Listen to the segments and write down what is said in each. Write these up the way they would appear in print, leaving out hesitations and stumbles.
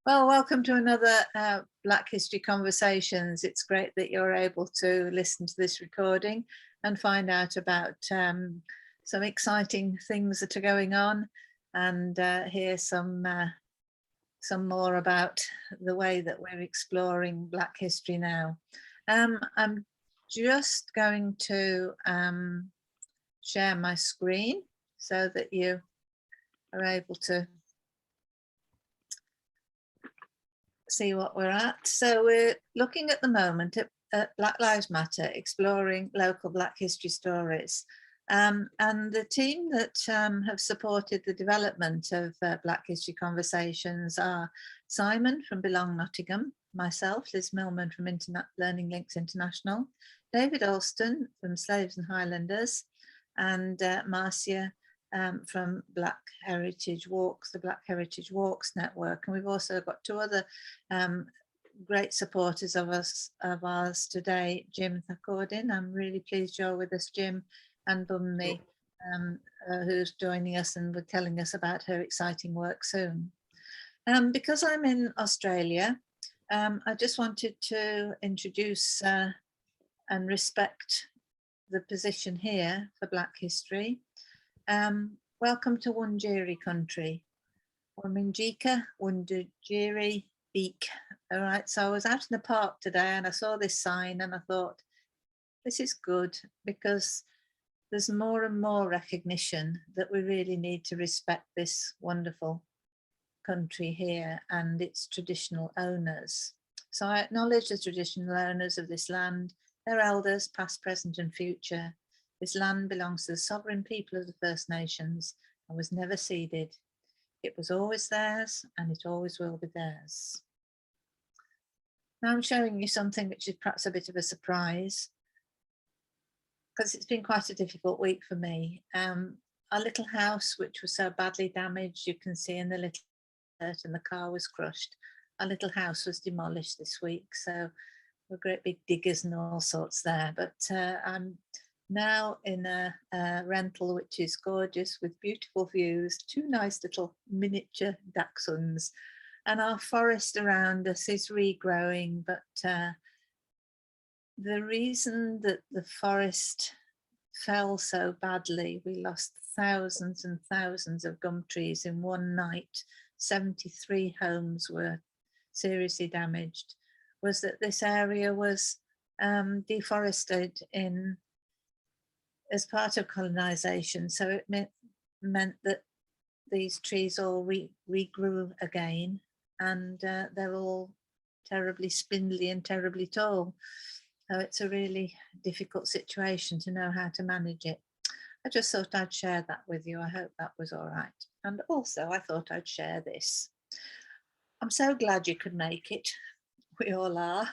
Well, welcome to another Black History Conversations. It's great that you're able to listen to this recording and find out about some exciting things that are going on and hear some more about the way that we're exploring Black history now. I'm just going to share my screen so that you are able to see what we're at. So we're looking at the moment at Black Lives Matter, exploring local Black history stories. And the team that have supported the development of Black History Conversations are Simon from Belong Nottingham, myself, Liz Millman from Learning Links International, David Alston from Slaves and Highlanders, and Marcia from Black Heritage Walks, the Black Heritage Walks Network. And we've also got two other great supporters of ours today, Jim Thakordin. I'm really pleased you're with us, Jim, and Bummi, who's joining us and telling us about her exciting work soon. Because I'm in Australia, I just wanted to introduce and respect the position here for Black history. Welcome to Wurundjeri country. Wurundjika, Wurundjeri, Beak. All right, so I was out in the park today and I saw this sign and I thought, this is good because there's more and more recognition that we really need to respect this wonderful country here and its traditional owners. So I acknowledge the traditional owners of this land, their elders, past, present and future. This land belongs to the sovereign people of the First Nations and was never ceded. It was always theirs and it always will be theirs. Now I'm showing you something which is perhaps a bit of a surprise because it's been quite a difficult week for me. Our little house, which was so badly damaged, you can see in the little dirt and the car was crushed. Our little house was demolished this week. So we're great big diggers and all sorts there, but I'm now in a rental which is gorgeous with beautiful views, two nice little miniature dachshunds, and our forest around us is regrowing. But the reason that the forest fell so badly, we lost thousands and thousands of gum trees in one night, 73 homes were seriously damaged, was that this area was deforested as part of colonisation. So it meant that these trees all regrew again and they're all terribly spindly and terribly tall. So it's a really difficult situation to know how to manage it. I just thought I'd share that with you. I hope that was all right. And also I thought I'd share this. I'm so glad you could make it. We all are.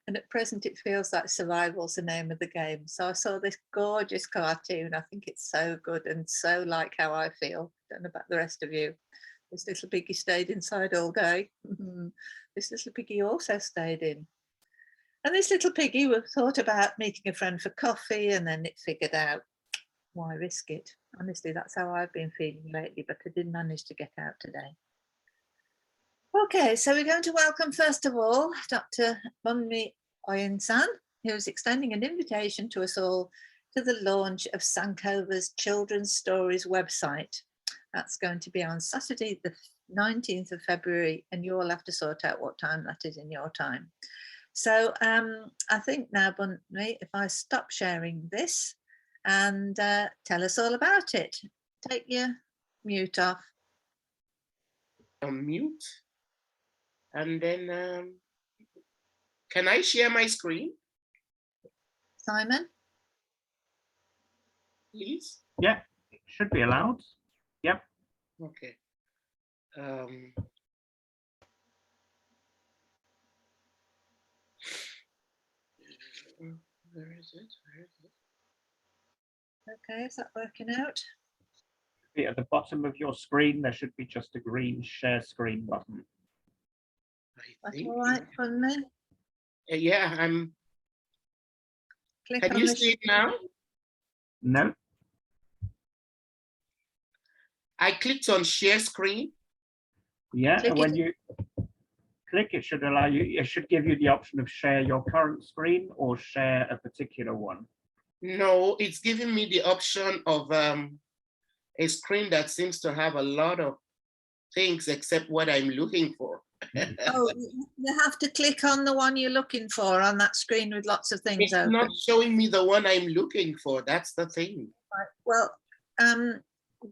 And at present, it feels like survival's the name of the game. So I saw this gorgeous cartoon. I think it's so good and so like how I feel. Don't know about the rest of you. This little piggy stayed inside all day. This little piggy also stayed in. And this little piggy thought about meeting a friend for coffee, and then it figured out, why risk it? Honestly, that's how I've been feeling lately, but I did manage to get out today. Okay, so we're going to welcome, first of all, Dr. Bummi Oyensan, who is extending an invitation to us all to the launch of Sankova's Children's Stories website. That's going to be on Saturday, the 19th of February, and you all have to sort out what time that is in your time. So I think now, Bummi, if I stop sharing this and tell us all about it. Take your mute off. Mute. And then, can I share my screen? Simon? Please? Yeah, it should be allowed. Yep. Okay. Where is it? Okay, is that working out? At the bottom of your screen, there should be just a green share screen button. I think. That's all right for me. Yeah, I'm. Click Can on you the see it now? No. I clicked on share screen. Yeah, Click and when it. you click, it should allow you, it should give you the option of share your current screen or share a particular one. No, it's giving me the option of a screen that seems to have a lot of things except what I'm looking for. Oh, you have to click on the one you're looking for on that screen with lots of things It's open. not showing me the one I'm looking for. That's the thing. Right. Well,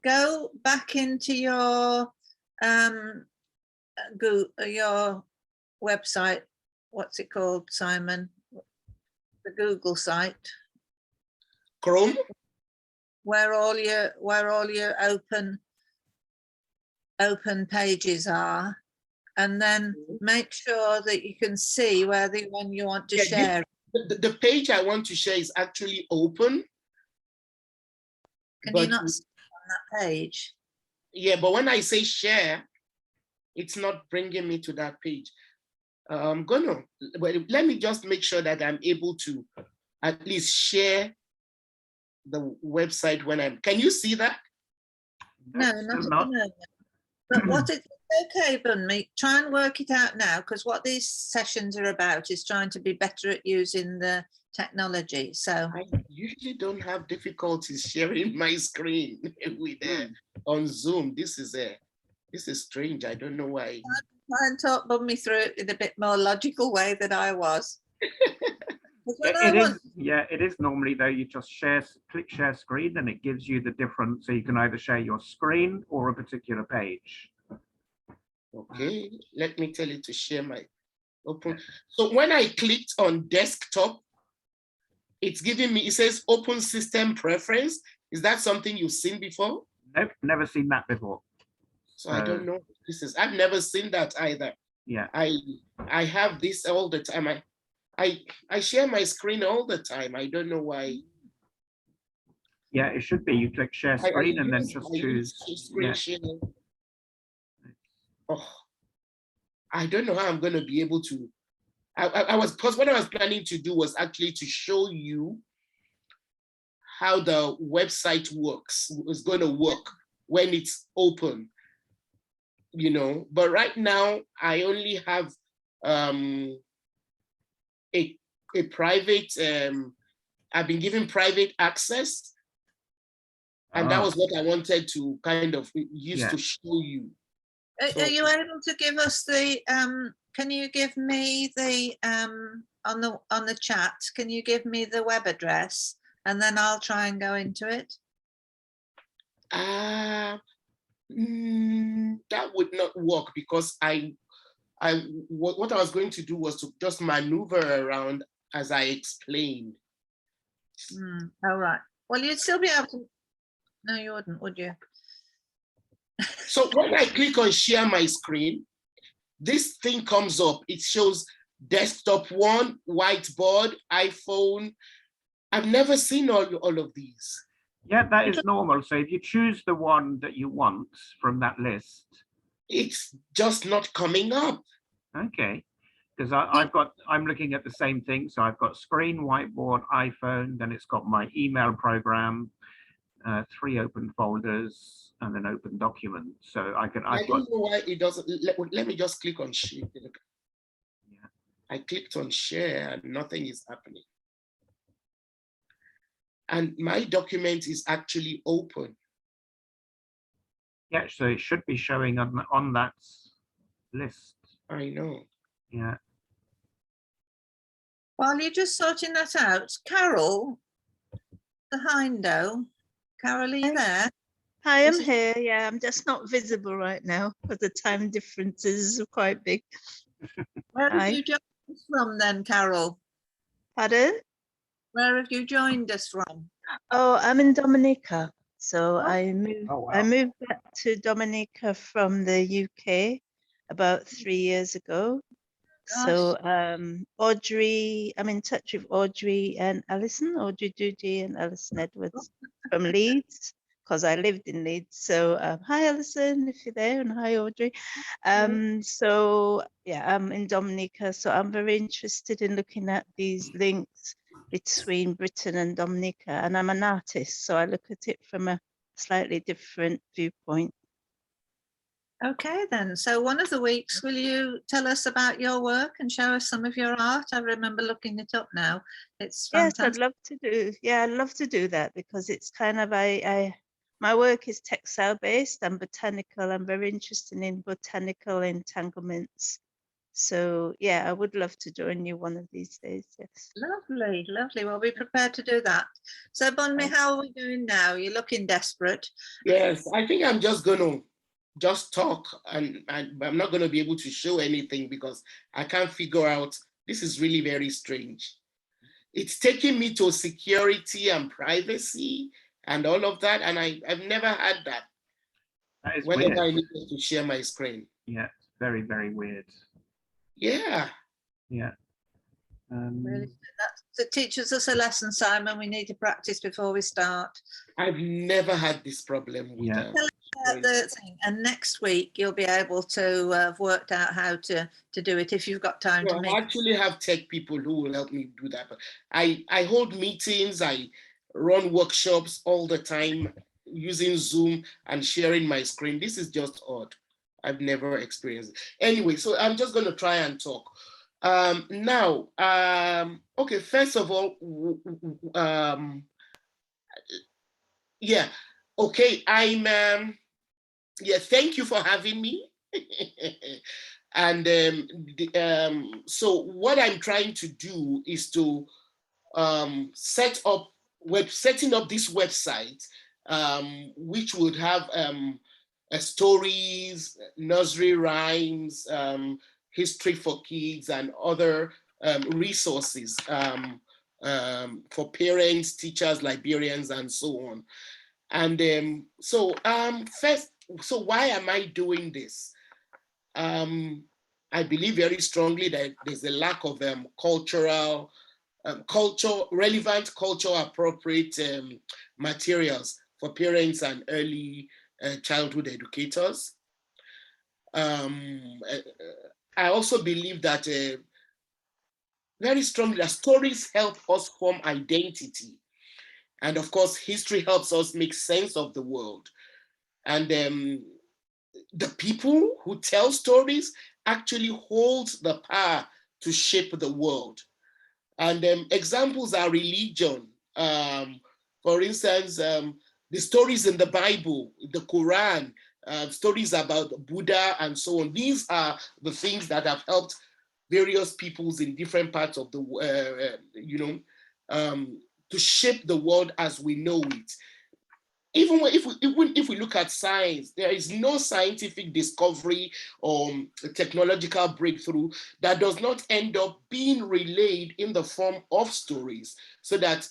go back into your your website. What's it called, Simon? The Google site, Chrome? where all your open pages are, and then make sure that you can see where the one you want to Yeah, share. The page I want to share is actually open. Can but you not see on that page? Yeah, but when I say share, it's not bringing me to that page. I'm gonna, but let me just make sure that I'm able to at least share the website when I'm, can you see that? No, not at the moment. But what it's okay, Bunmi, try and work it out now, because what these sessions are about is trying to be better at using the technology. So I usually don't have difficulties sharing my screen with on Zoom. This is strange. I don't know why. try and talk Bunmi through it in a bit more logical way than I was. It is normally though, you just click share screen and it gives you the different, so you can either share your screen or a particular page. Okay, let me tell you to share my open. So when I clicked on desktop, it's giving me, it says open system preference. Is that something you've seen before? Nope, never seen that before. So I don't know. I've never seen that either. Yeah. I have this all the time. I share my screen all the time. I don't know why. Yeah, it should be. You click share screen and then just choose screen share. Oh, I don't know how I'm going to be able to. Because what I was planning to do was actually to show you how the website works, is going to work when it's open, you know. But right now, I only have a private, I've been given private access. And that was what I wanted to kind of use to show you. Are you able to give us the, can you give me the, on the chat, can you give me the web address and then I'll try and go into it? That would not work because what I was going to do was to just maneuver around as I explained. All right. Well, you'd still be able to, no, you wouldn't, would you? So when I click on share my screen, this thing comes up. It shows desktop one, whiteboard, iPhone. I've never seen all of these. Yeah, that is normal. So if you choose the one that you want from that list, it's just not coming up. Okay, because I'm looking at the same thing. So I've got screen, whiteboard, iPhone, then it's got my email program, 3 open folders, and an open document. So I don't know why it doesn't. Let me just click on share. Yeah. I clicked on share and nothing is happening. And my document is actually open. Yeah, so it should be showing on that list. I know. Yeah. While you're just sorting that out, Carol, the Hindo, Carol, are you there? Hi, I'm here. Yeah, I'm just not visible right now because the time differences are quite big. Where have you joined us from then, Carol? Pardon? Where have you joined us from? Oh, I'm in Dominica. So I moved back to Dominica from the UK about 3 years ago. Gosh. So Audrey, I'm in touch with Audrey and Alison, Audrey Doody and Alison Edwards from Leeds, because I lived in Leeds. So hi Alison, if you're there, and hi Audrey. So yeah, I'm in Dominica. So I'm very interested in looking at these links between Britain and Dominica, and I'm an artist, so I look at it from a slightly different viewpoint. Okay then, so one of the weeks, will you tell us about your work and show us some of your art? I remember looking it up now. It's Yes, I'd fantastic. love to do. Yeah, I'd love to do that because it's kind of my work is textile based and botanical. I'm very interested in botanical entanglements. So yeah, I would love to join you one of these days. Yes. Lovely, lovely. We'll be prepared to do that. So Bonmi, how are we doing now? You're looking desperate. Yes, I think I'm just going to just talk, and I'm not going to be able to show anything because I can't figure out. This is really very strange. It's taking me to security and privacy and all of that, and I've never had that. That is Whenever weird. I needed to share my screen. Yeah, it's very, very weird. Yeah. Yeah. Really, that teaches us a lesson, Simon. We need to practice before we start. I've never had this problem with Yeah. The thing, and next week you'll be able to have worked out how to do it if you've got time to I make. actually have tech people who will help me do that. But I hold meetings, I run workshops all the time using Zoom and sharing my screen. This is just odd. I've never experienced it. Anyway, so I'm just going to try and talk. Now, okay, first of all, yeah, okay, yeah, thank you for having me. And so what I'm trying to do is to setting up this website, which would have stories, nursery rhymes, history for kids, and other resources for parents, teachers, librarians, and so on. And first, so why am I doing this? I believe very strongly that there's a lack of relevant, culture appropriate materials for parents and early childhood educators. I also believe that very strongly that stories help us form identity. And of course, history helps us make sense of the world. And the people who tell stories actually hold the power to shape the world. And examples are religion. For instance, the stories in the Bible, the Quran, stories about Buddha and so on. These are the things that have helped various peoples in different parts of the to shape the world as we know it. Even if we look at science, there is no scientific discovery or technological breakthrough that does not end up being relayed in the form of stories, so that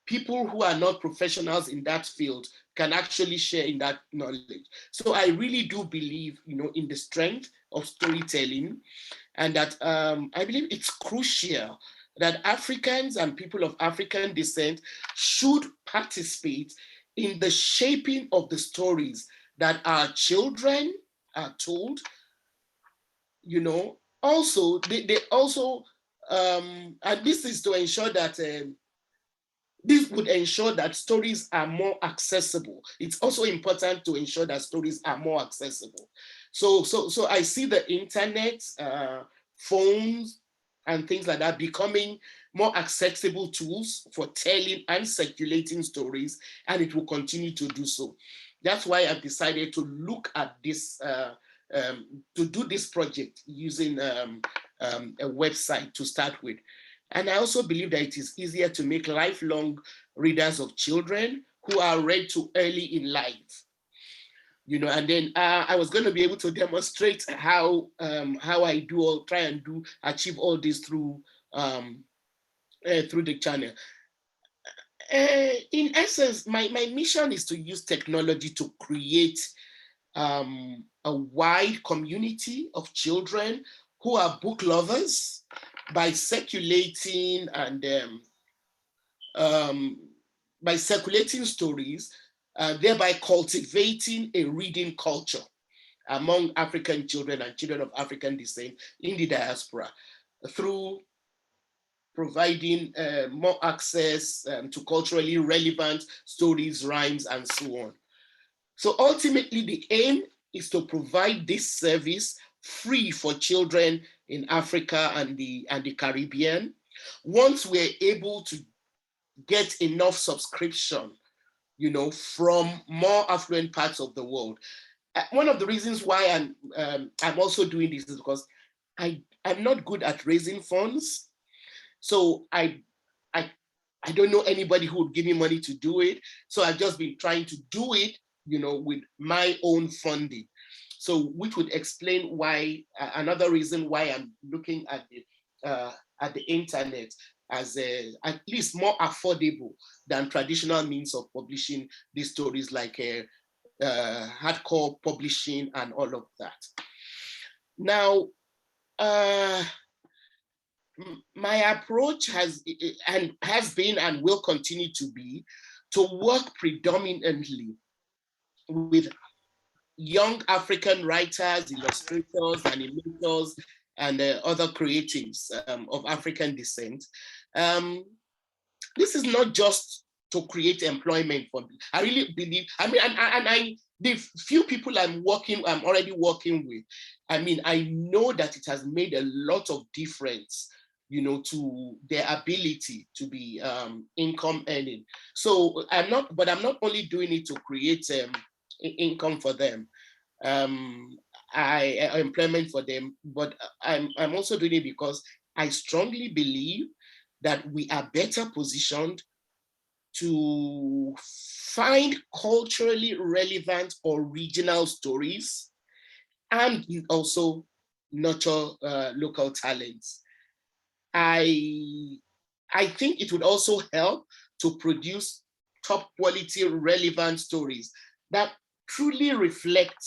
people who are not professionals in that field can actually share in that knowledge. So I really do believe, in the strength of storytelling, and that I believe it's crucial that Africans and people of African descent should participate in the shaping of the stories that our children are told. Also, they also, and this is to ensure that this would ensure that stories are more accessible. It's also important to ensure that stories are more accessible. So I see the internet, phones, and things like that becoming more accessible tools for telling and circulating stories, and it will continue to do so. That's why I've decided to look at this, to do this project using a website to start with. And I also believe that it is easier to make lifelong readers of children who are read to early in life. And then I was going to be able to demonstrate how I try and achieve all this through the channel. In essence, my mission is to use technology to create a wide community of children who are book lovers by circulating stories, thereby cultivating a reading culture among African children and children of African descent in the diaspora through providing more access to culturally relevant stories, rhymes, and so on. So ultimately, the aim is to provide this service free for children in Africa and the Caribbean. Once we're able to get enough subscription, you know, from more affluent parts of the world. One of the reasons why I'm also doing this is because I'm not good at raising funds. So I don't know anybody who would give me money to do it. So I've just been trying to do it, you know, with my own funding. So which would explain why, another reason why I'm looking at the internet as at least more affordable than traditional means of publishing these stories like hardcore publishing and all of that. Now, my approach has been and will continue to be to work predominantly with young African writers, illustrators, animators, and other creatives of African descent. This is not just to create employment for me. I really believe, I mean, the few people I'm already working with, I mean, I know that it has made a lot of difference, you know, to their ability to be income earning. So I'm not only doing it to create income for them, employment for them, but I'm also doing it because I strongly believe that we are better positioned to find culturally relevant original stories and also nurture local talents. I think it would also help to produce top quality relevant stories that truly reflect,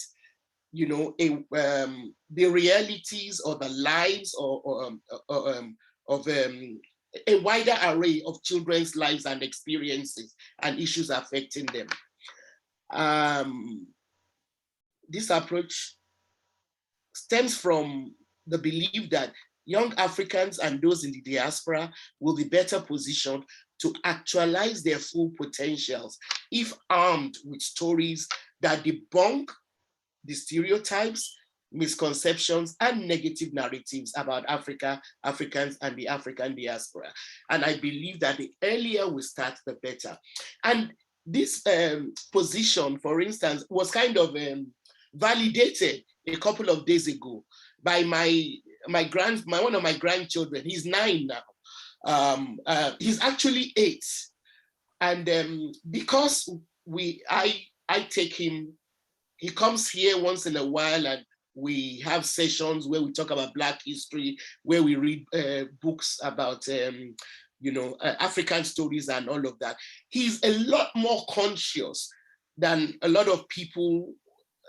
you know, the realities or the lives of a wider array of children's lives and experiences and issues affecting them. This approach stems from the belief that young Africans and those in the diaspora will be better positioned to actualize their full potentials if armed with stories that debunk the stereotypes, misconceptions, and negative narratives about Africa, Africans, and the African diaspora. And I believe that the earlier we start, the better. And this position, for instance, was kind of validated a couple of days ago by one of my grandchildren. He's 9 now. He's actually 8. And because I take him, he comes here once in a while and we have sessions where we talk about Black history, where we read books about, you know, African stories and all of that. He's a lot more conscious than a lot of people,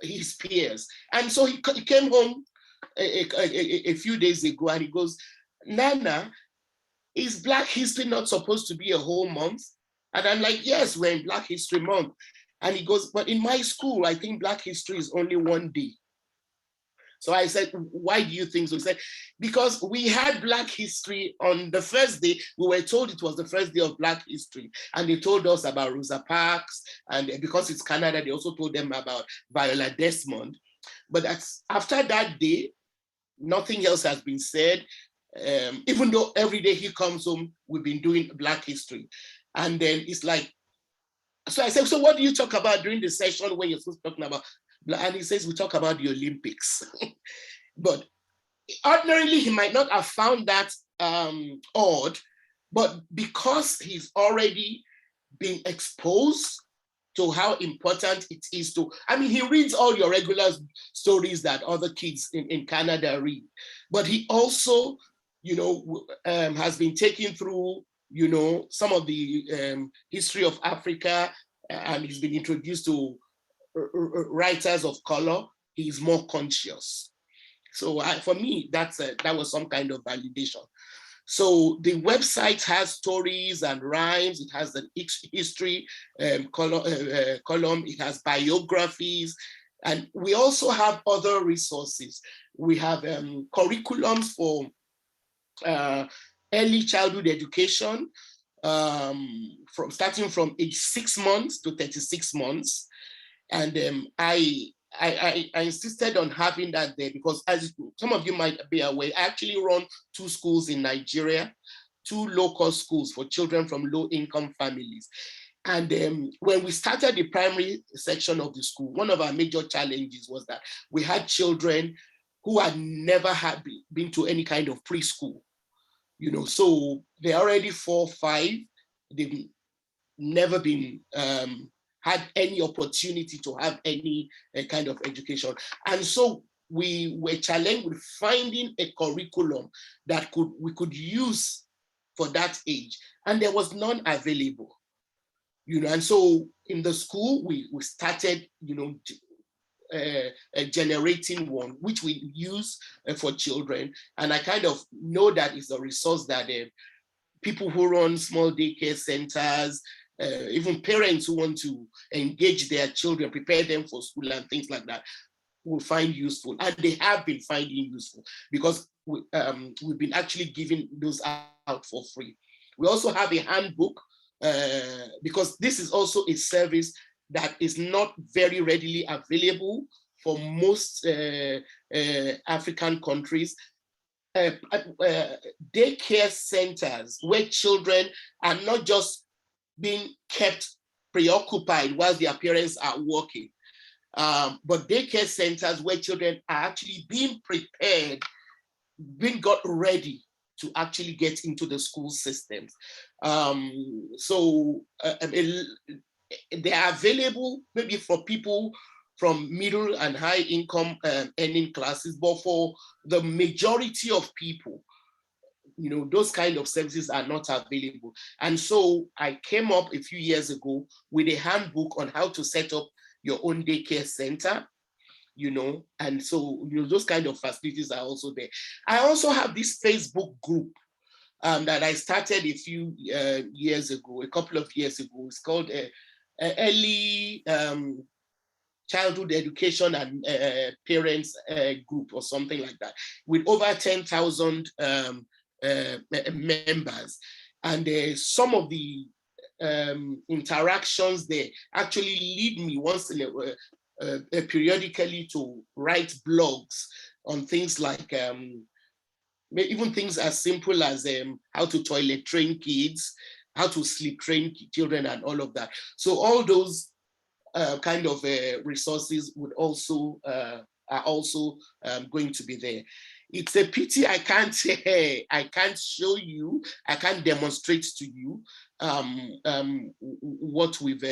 his peers. And so he came home a few days ago and he goes, Nana, is Black History not supposed to be a whole month? And I'm like, yes, we're in Black History Month. And he goes, but in my school, I think Black history is only one day. So I said, why do you think so? He said, because we had Black history on the first day. We were told it was the first day of Black history. And they told us about Rosa Parks. And because it's Canada, they also told them about Viola Desmond. But after that day, nothing else has been said. Even though every day he comes home, we've been doing Black history. And then it's like, so I said, so what do you talk about during the session when you're supposed to be talking about? And he says, we talk about the Olympics. But ordinarily, he might not have found that odd, but because he's already been exposed to how important it is to, I mean, he reads all your regular stories that other kids in Canada read, but he also, you know, has been taken through, you know, some of the history of Africa, and he's been introduced to writers of color. He's more conscious. So for me, that was some kind of validation. So the website has stories and rhymes. It has an history column. It has biographies. And we also have other resources. We have curriculums for early childhood education, starting from age 6 months to 36 months. And I I insisted on having that there because, as some of you might be aware, I actually run 2 schools in Nigeria, 2 local schools for children from low-income families. And when we started the primary section of the school, one of our major challenges was that we had children who had never been to any kind of preschool. You know, so they're already 4, 5. They've never been had any opportunity to have any kind of education. And so we were challenged with finding a curriculum that we could use for that age. And there was none available. You know, and so in the school, we started, you know, generating one, which we use for children. And I kind of know that it's a resource that people who run small daycare centers, even parents who want to engage their children, prepare them for school and things like that, will find useful. And they have been finding useful because we've been actually giving those out for free. We also have a handbook because this is also a service that is not very readily available for most African countries. Daycare centers where children are not just being kept preoccupied while their parents are working, but daycare centers where children are actually being prepared, being got ready to actually get into the school systems. So they are available maybe for people from middle and high income earning classes, but for the majority of people, you know, those kind of services are not available. And so I came up a few years ago with a handbook on how to set up your own daycare center, you know, and so, you know, those kind of facilities are also there. I also have this Facebook group that I started a few years ago, a couple of years ago. It's called Early Childhood Education and Parents Group or something like that, with over 10,000 members. And some of the interactions there actually lead me once in periodically to write blogs on things like even things as simple as how to toilet train kids, how to sleep train children, and all of that. So all those kind of resources would also are also going to be there. It's a pity I can't show you, I can't demonstrate to you what we've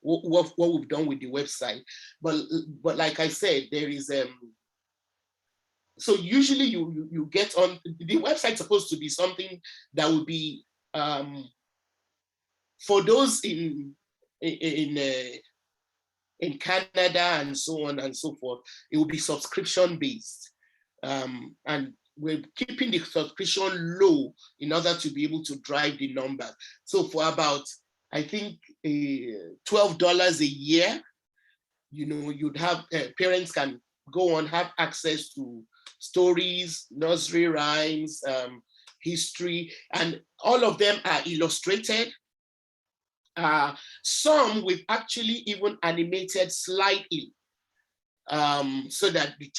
what we've done with the website. But like I said, there is so usually you get on the website. Supposed to be something that would be for those in Canada and so on and so forth. It will be subscription based, and we're keeping the subscription low in order to be able to drive the number. So for about, I think, $12 a year, you know, you'd have parents can go on, have access to stories, nursery rhymes, history, and all of them are illustrated. Some we've actually even animated slightly, so that the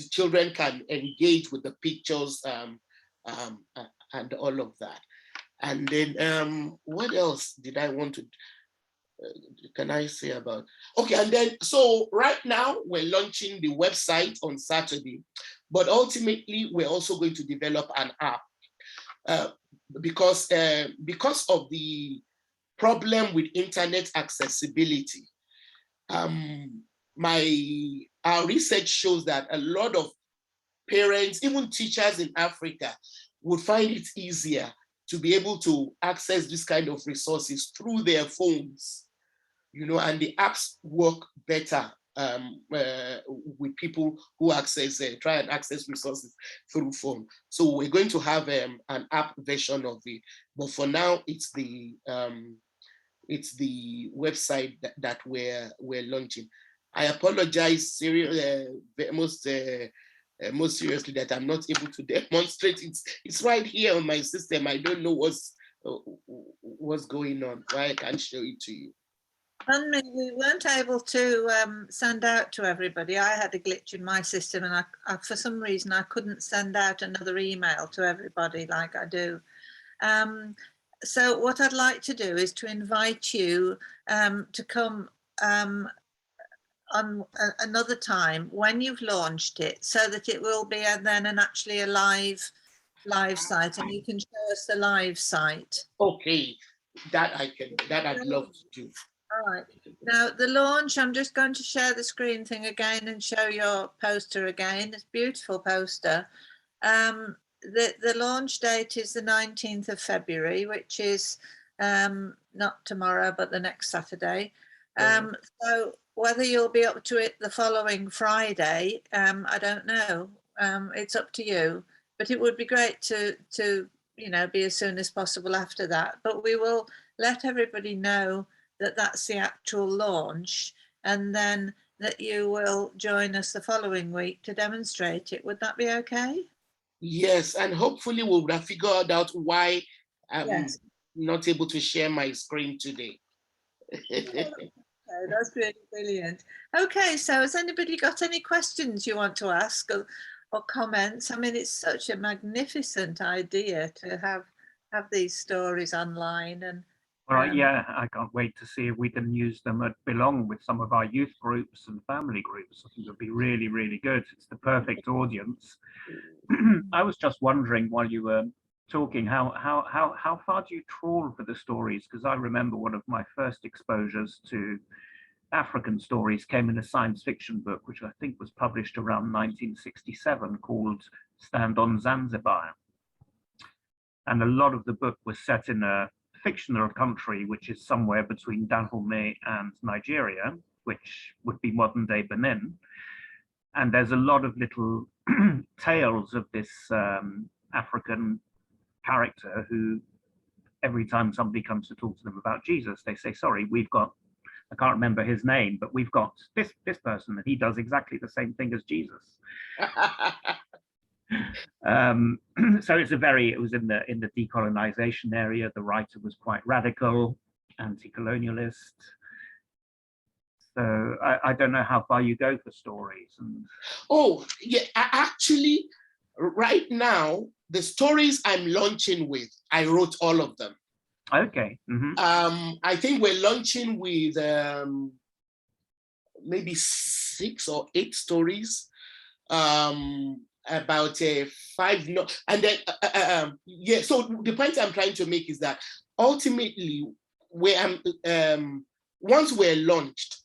children can engage with the pictures and all of that. And then what else did I want to, can I say about? Okay, and then, so right now we're launching the website on Saturday, but ultimately we're also going to develop an app because of the problem with internet accessibility. Our research shows that a lot of parents, even teachers in Africa, would find it easier to be able to access this kind of resources through their phones, you know, and the apps work better with people who try and access resources through phone. So we're going to have an app version of it, but for now it's the website that we're launching. I apologize most seriously that I'm not able to demonstrate. It's right here on my system. I don't know what's going on, why I can't show it to you. Suddenly, we weren't able to send out to everybody. I had a glitch in my system, and for some reason, I couldn't send out another email to everybody like I do. So what I'd like to do is to invite you to come on another time when you've launched it, so that it will be then actually a live site, and you can show us the live site. Okay, that I'd love to do. All right. Now the launch, I'm just going to share the screen thing again and show your poster again. It's a beautiful poster. The launch date is the 19th of February, which is not tomorrow, but the next Saturday. So whether you'll be up to it the following Friday, I don't know. It's up to you. But it would be great to be as soon as possible after that. But we will let everybody know that that's the actual launch, and then that you will join us the following week to demonstrate it. Would that be okay? Yes, and hopefully we'll have figured out why I'm not able to share my screen today. Okay, that's really brilliant. Okay, so has anybody got any questions you want to ask or comments? I mean, it's such a magnificent idea to have these stories online. And yeah, I can't wait to see if we can use them at Belong with some of our youth groups and family groups. I think it'll be really, really good. It's the perfect audience. I was just wondering while you were talking, how far do you trawl for the stories? Because I remember one of my first exposures to African stories came in a science fiction book, which I think was published around 1967, called Stand on Zanzibar. And a lot of the book was set in a fictional country, which is somewhere between Dahomey and Nigeria, which would be modern day Benin. And there's a lot of little tales of this African character who, every time somebody comes to talk to them about Jesus, they say, sorry, we've got, I can't remember his name, but we've got this person, and he does exactly the same thing as Jesus. So it was in the decolonization area. The writer was quite radical, anti-colonialist. So I don't know how far you go for stories. Oh, yeah, actually, right now, the stories I'm launching with, I wrote all of them. Okay. Mm-hmm. I think we're launching with maybe 6 or 8 stories. About 5 and then yeah. So the point I'm trying to make is that ultimately, once we're launched,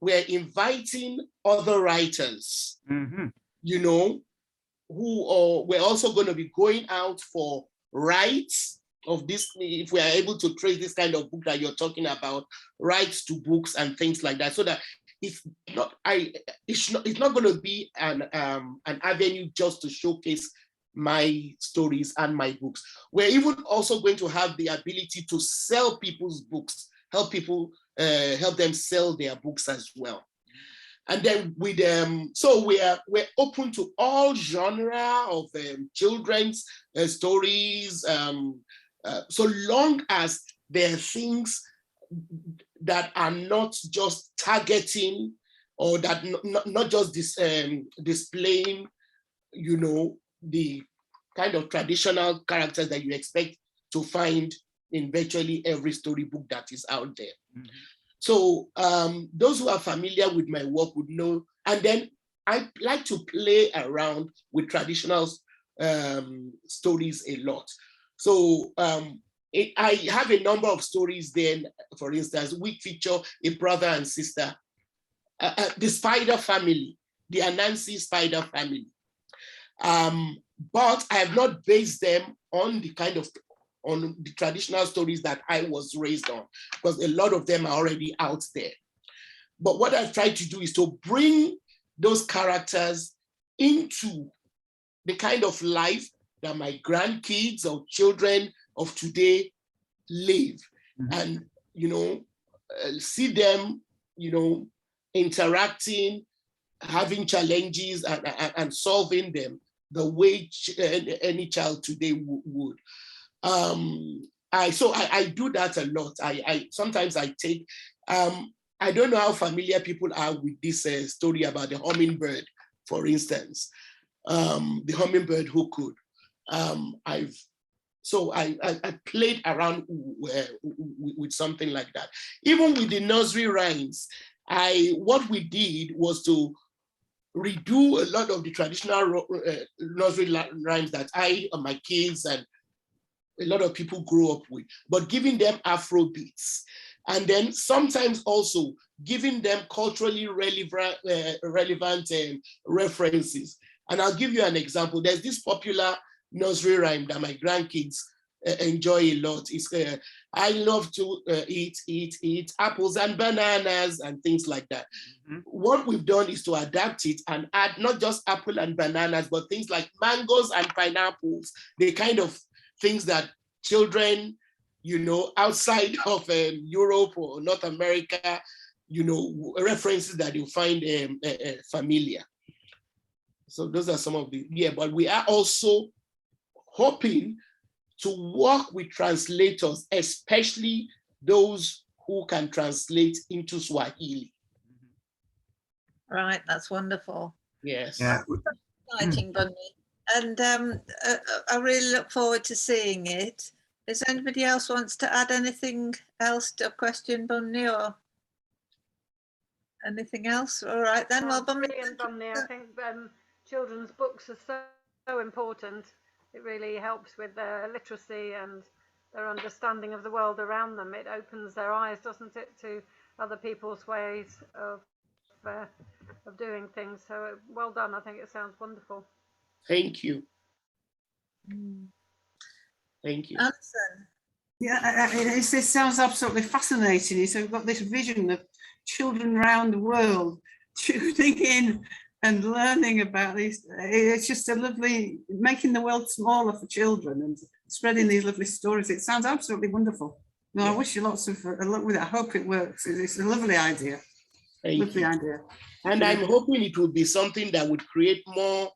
we're inviting other writers, you know, we're also going to be going out for rights of this. If we are able to trace this kind of book that you're talking about, rights to books and things like that, so that it's not going to be an avenue just to showcase my stories and my books. We're even also going to have the ability to sell people's books, help them sell their books as well. And then with so we're open to all genre of children's stories, so long as there are things that are not just targeting, or that not just displaying, you know, the kind of traditional characters that you expect to find in virtually every storybook that is out there. So those who are familiar with my work would know. And then I like to play around with traditional stories a lot. So I have a number of stories then. For instance, we feature a brother and sister, the Spider family, the Anansi Spider family. But I have not based them on the traditional stories that I was raised on, because a lot of them are already out there. But what I've tried to do is to bring those characters into the kind of life that my grandkids or children of today live, and, you know, see them, you know, interacting, having challenges and solving them the way any child today would. I do that a lot. I sometimes I take I don't know how familiar people are with this story about the hummingbird, for instance, the hummingbird who could. I played around with something like that. Even with the nursery rhymes, what we did was to redo a lot of the traditional nursery rhymes that I and my kids and a lot of people grew up with, but giving them Afro beats. And then sometimes also giving them culturally relevant references. And I'll give you an example. There's this popular nursery rhyme that my grandkids enjoy a lot. It's I love to eat apples and bananas and things like that. Mm-hmm. What we've done is to adapt it and add not just apple and bananas, but things like mangoes and pineapples, the kind of things that children, outside of Europe or North America, references that you find familiar. So those are some of the, but we are also hoping to work with translators, especially those who can translate into Swahili. Right, that's wonderful. Yes. Yeah. Exciting, Bunny. And I really look forward to seeing it. Is anybody else wants to add anything else to a question, Bunny, or anything else? All right then. Well, Bunny, I think children's books are so important. It really helps with their literacy and their understanding of the world around them. It opens their eyes, doesn't it, to other people's ways of doing things. So well done. I think it sounds wonderful. Thank you. Thank you. Alison. Yeah, it sounds absolutely fascinating. So we've got this vision of children around the world tuning in and learning about these. It's just a lovely, making the world smaller for children and spreading these lovely stories. It sounds absolutely wonderful. No, I wish you lots of luck with it. I hope it works. It's a lovely idea. Lovely idea. And I'm hoping it will be something that would create more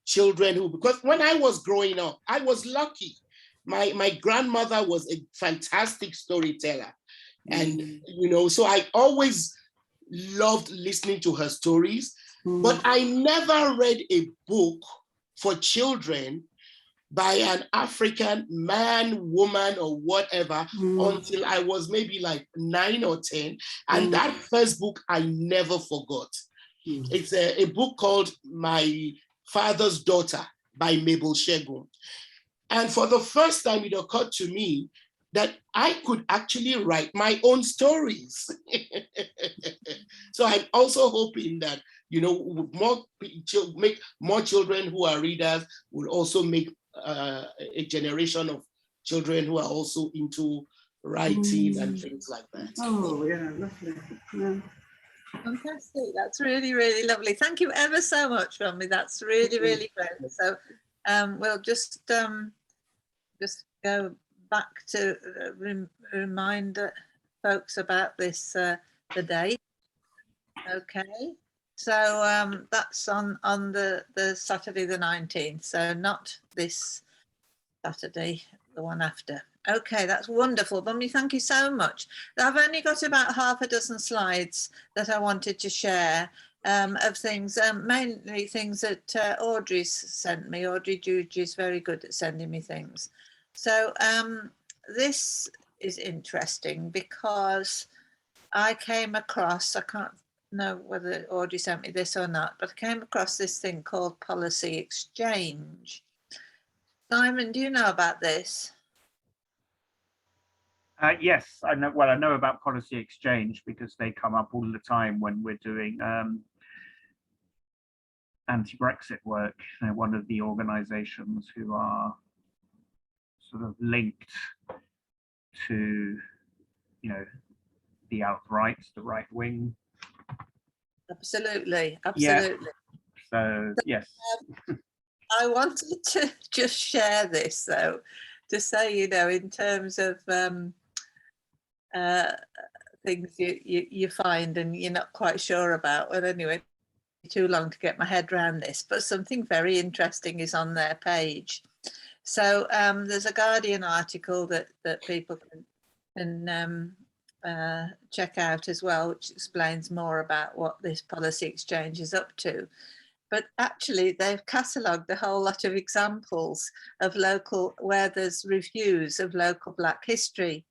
children who, because when I was growing up, I was lucky. My grandmother was a fantastic storyteller. And, so I always loved listening to her stories, but I never read a book for children by an African man, woman, or whatever until I was maybe like 9 or 10. And that first book I never forgot. It's a book called My Father's Daughter by Mabel Shegun. And for the first time, it occurred to me that I could actually write my own stories. So I'm also hoping that, make more children who are readers will also make a generation of children who are also into writing and things like that. Oh, yeah, lovely. Yeah. Fantastic. That's really, really lovely. Thank you ever so much, Romney. That's really, really great. So we'll just go back to remind folks about this, the date. Okay. So that's on the Saturday the 19th. So not this Saturday, the one after. Okay, that's wonderful. Bunny, thank you so much. I've only got about half a dozen slides that I wanted to share of things, mainly things that Audrey's sent me. Audrey Juge is very good at sending me things. So this is interesting because I came across, I can't know whether Audrey sent me this or not, but I came across this thing called policy exchange. Simon, do you know about this? Yes, I know. Well, I know about policy exchange because they come up all the time when we're doing anti-Brexit work. They're one of the organisations who are sort of linked to, the alt-right, the right wing. Absolutely, absolutely. Yeah. So yes. I wanted to just share this though, to say, in terms of things you find and you're not quite sure about. Well, anyway, too long to get my head around this, but something very interesting is on their page. So there's a Guardian article that people can check out as well, which explains more about what this policy exchange is up to. But actually, they've catalogued a whole lot of examples of local, where there's reviews of local Black history.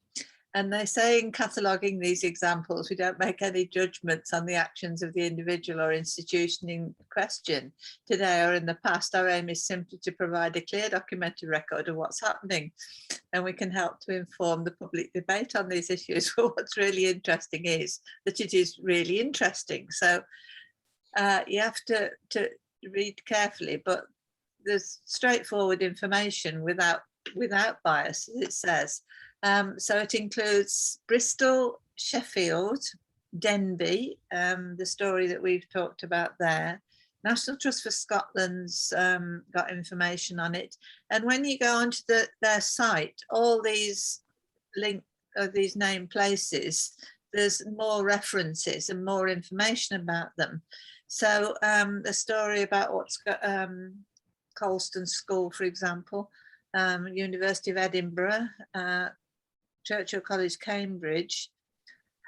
And they say in cataloguing these examples, we don't make any judgments on the actions of the individual or institution in question today or in the past. Our aim is simply to provide a clear documented record of what's happening, and we can help to inform the public debate on these issues. But what's really interesting is that it is really interesting. So you have to read carefully, but there's straightforward information without bias, as it says. So it includes Bristol, Sheffield, Denbigh, the story that we've talked about there. National Trust for Scotland's got information on it. And when you go onto their site, all these these named places, there's more references and more information about them. So the story about what's got Colston School, for example, University of Edinburgh, Churchill College, Cambridge,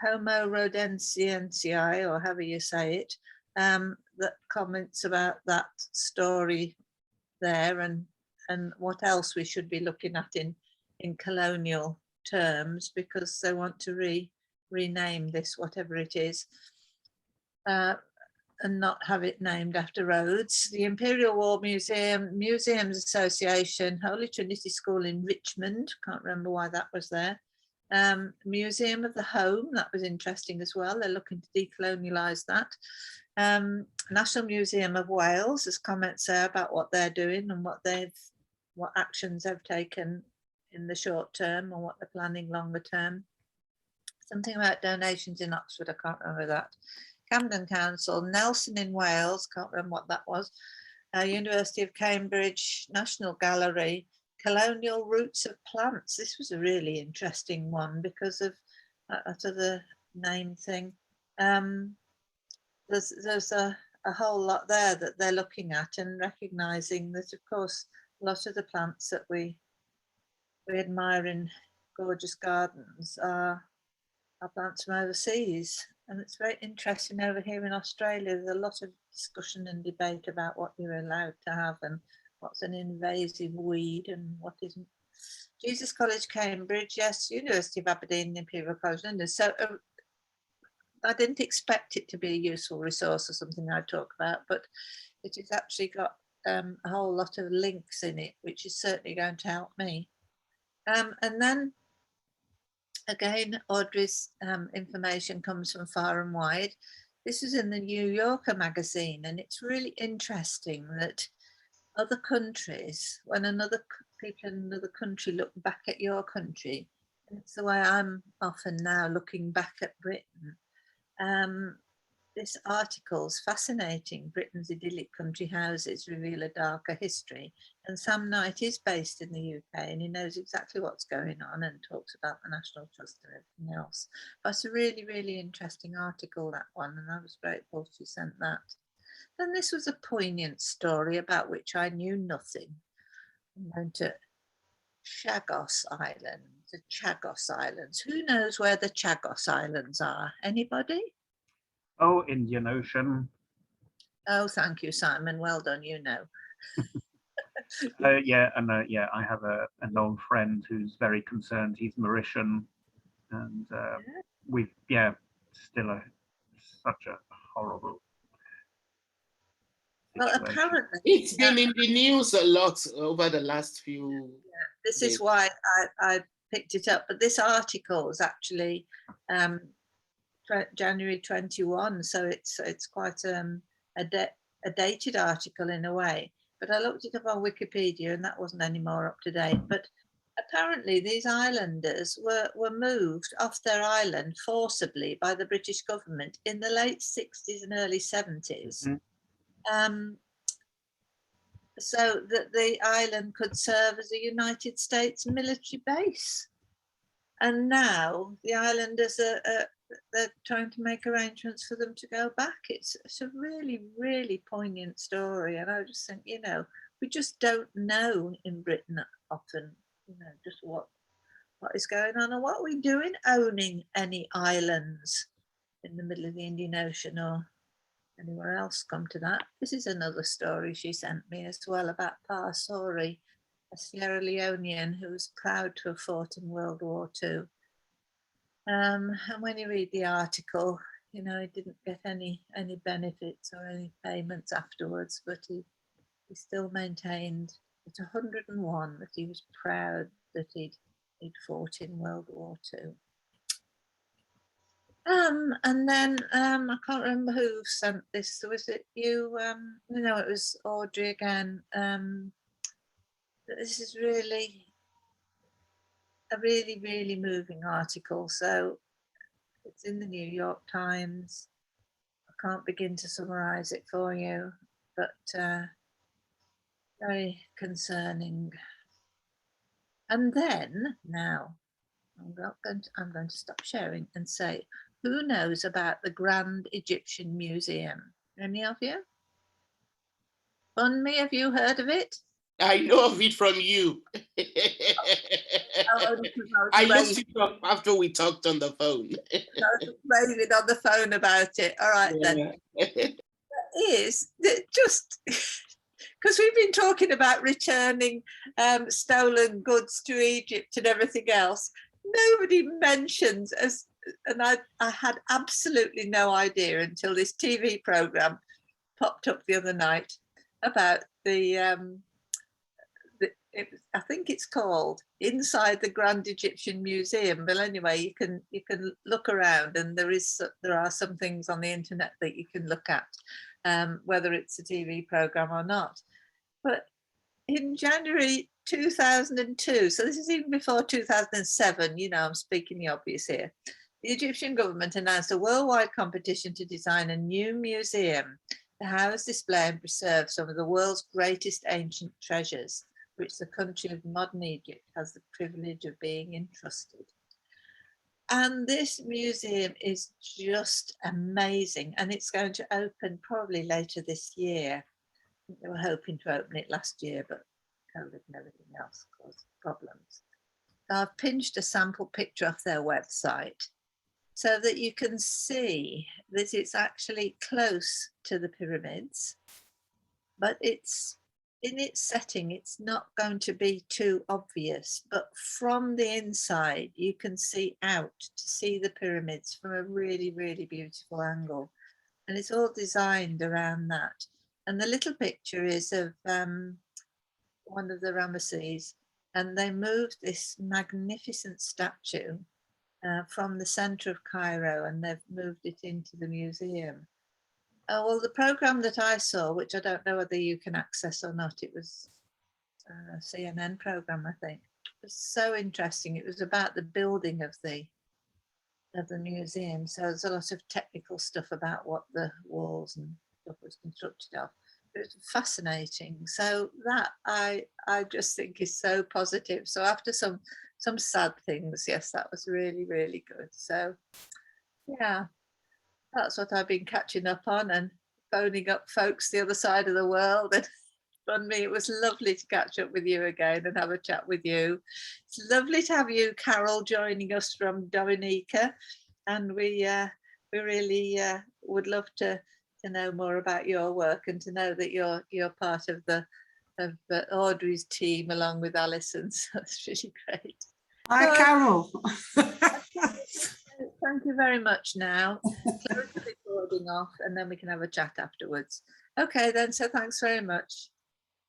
Homo rhodensiensis, or however you say it, that comments about that story there, and what else we should be looking at in colonial terms, because they want to rename this, whatever it is, and not have it named after roads. The Imperial War Museum, Museums Association, Holy Trinity School in Richmond, can't remember why that was there. Museum of the Home, that was interesting as well. They're looking to decolonialise that. National Museum of Wales, there's comments there about what they're doing and what actions they've taken in the short term and what they're planning longer term. Something about donations in Oxford, I can't remember that. Camden Council, Nelson in Wales, can't remember what that was. University of Cambridge, National Gallery, Colonial Roots of Plants. This was a really interesting one because of the name thing. There's a whole lot there that they're looking at, and recognising that, of course, a lot of the plants that we admire in gorgeous gardens are plants from overseas. And it's very interesting over here in Australia. There's a lot of discussion and debate about what you're allowed to have and what's an invasive weed and what isn't. Jesus College, Cambridge, yes, University of Aberdeen, Imperial College London. So I didn't expect it to be a useful resource or something I'd talk about, but it has actually got a whole lot of links in it, which is certainly going to help me. And then again, Audrey's information comes from far and wide. This is in the New Yorker magazine, and it's really interesting that other countries, when people in another country look back at your country, and it's the way I'm often now looking back at Britain. This article's fascinating. Britain's idyllic country houses reveal a darker history. And Sam Knight is based in the UK, and he knows exactly what's going on and talks about the National Trust and everything else. But it's a really, really interesting article, that one, and I was grateful she sent that. Then this was a poignant story about which I knew nothing. I'm going to Chagos Islands, the Chagos Islands. Who knows where the Chagos Islands are? Anybody? Oh, Indian Ocean. Oh, thank you, Simon. Well done, you know. Yeah, I have an old friend who's very concerned. He's Mauritian, and still such a horrible Well, situation. apparently It's been in the news a lot over the last few this days. is why I picked it up, but this article is actually January 21, so it's quite a dated article in a way. But I looked it up on Wikipedia, and that wasn't any more up to date. But apparently these islanders were moved off their island forcibly by the British government in the late 60s and early 70s. Mm-hmm. So that the island could serve as a United States military base. And now the islanders they're trying to make arrangements for them to go back. It's a really, really poignant story. And I just think, we just don't know in Britain often, just what what is going on and what are we doing owning any islands in the middle of the Indian Ocean or anywhere else. Come to that. This is another story she sent me as well about Pa Sori, a Sierra Leonean who was proud to have fought in World War II. And when you read the article, you know, he didn't get any benefits or any payments afterwards, but he still maintained at 101 that he was proud that he'd fought in World War II. And then I can't remember who sent this. Was it you? No, it was Audrey again. This is really a really moving article. So it's in the New York Times. I can't begin to summarize it for you, but very concerning. And then now I'm going to stop sharing and say, who knows about the Grand Egyptian Museum? Any of you? Bunmi, have you heard of it? I know of it from you. I looked it up after we talked on the phone. I was raving on the phone about it. All right, then. That is just because we've been talking about returning stolen goods to Egypt and everything else. Nobody mentions and I had absolutely no idea until this TV program popped up the other night about I think it's called Inside the Grand Egyptian Museum. But anyway, you can look around, and there are some things on the internet that you can look at, whether it's a TV program or not. But in January 2002, so this is even before 2007, you know, I'm speaking the obvious here. The Egyptian government announced a worldwide competition to design a new museum to house, display and preserve some of the world's greatest ancient treasures, which the country of modern Egypt has the privilege of being entrusted. And this museum is just amazing, and it's going to open probably later this year. They were hoping to open it last year, but COVID and everything else caused problems. So I've pinched a sample picture off their website so that you can see that it's actually close to the pyramids, but it's in its setting, it's not going to be too obvious, but from the inside, you can see out to see the pyramids from a really beautiful angle. And it's all designed around that. And the little picture is of one of the Ramesses, and they moved this magnificent statue from the center of Cairo, and they've moved it into the museum. Well, the program that I saw, which I don't know whether you can access or not, it was a CNN program, I think. It was so interesting. It was about the building of the museum. So there's a lot of technical stuff about what the walls and stuff was constructed of. It was fascinating. So that I just think is so positive. So after some sad things, yes, that was really good. So yeah, that's what I've been catching up on and phoning up folks the other side of the world. And Bunmi, it was lovely to catch up with you again and have a chat with you. It's lovely to have you, Carol, joining us from Dominica, and we really would love to know more about your work and to know that you're part of Audrey's team along with Alison. So that's really great. Hi, Carol. Thank you very much. Now close the recording off and then we can have a chat afterwards. Okay then, so thanks very much.